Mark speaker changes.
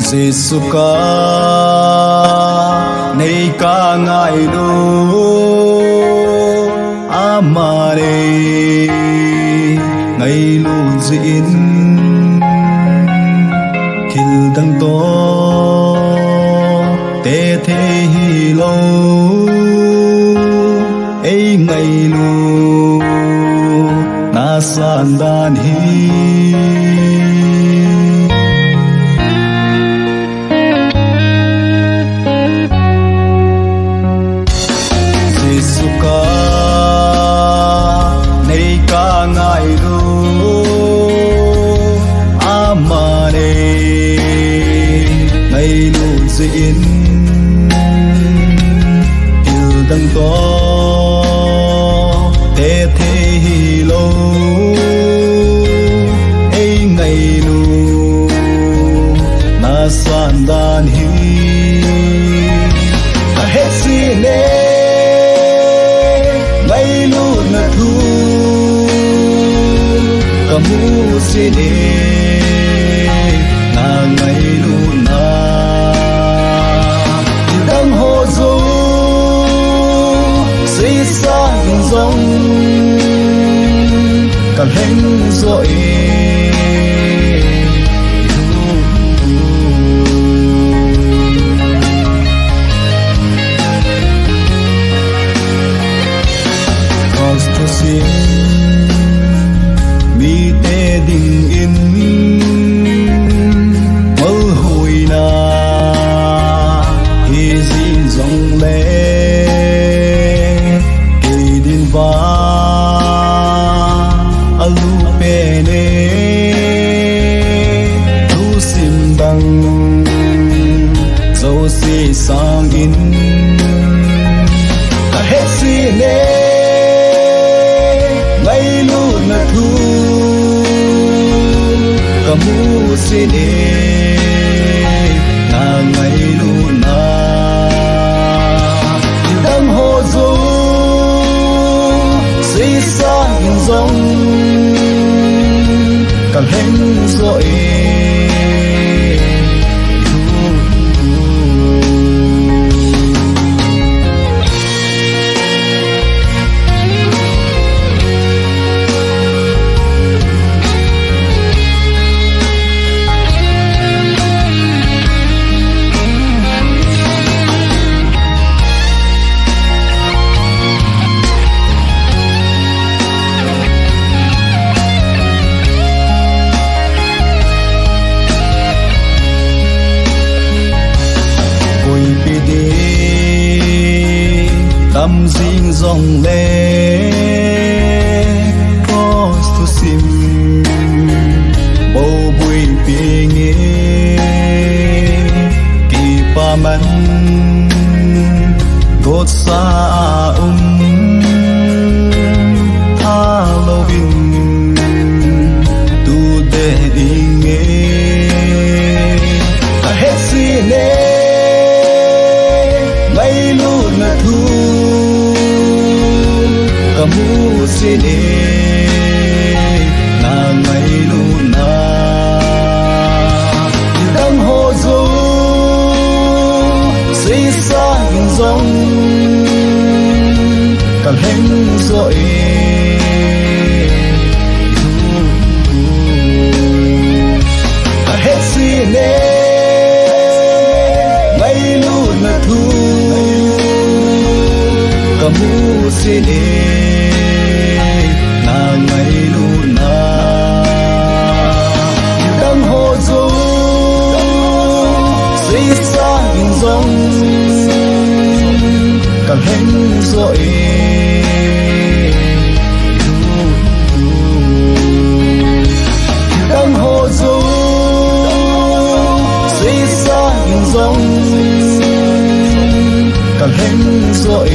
Speaker 1: Giêsu ca nay ca ngài lu amare ngày lu diễn khil đăng to te thế hi lo ấy ngày lu na san dan hi diễn yêu đăng to te thế hi lo ấy ngày lu na san dan hi ta hết si nè ngày lu na thu kamu si nè na ngày lu na dòng cảm hứng dội Constitution mi tê đình in mơ hồi na hi dinh dòng lệ va alu pene tu sim bang zo si sang in ta hết si ne ngày lu na thu kamu si ne na ngày lu na đam ho zo sang dòng cảm hứng dội tâm riêng dòng lệ có tu sim bầu bụi bì nghe kỳ pa man gột xa tha lo vinh tu để đi nghe ta hết si nè ngày lu na thu kamu si ne na ngày lu na đăng hồ du si sang dòng cảm hứng dội ta hết si ne ngày lu na thu kamu si ne na ngày lu na đăng hồ du si sang dòng cảm hứng dội đăng hồ du si sang dòng cảm hứng dội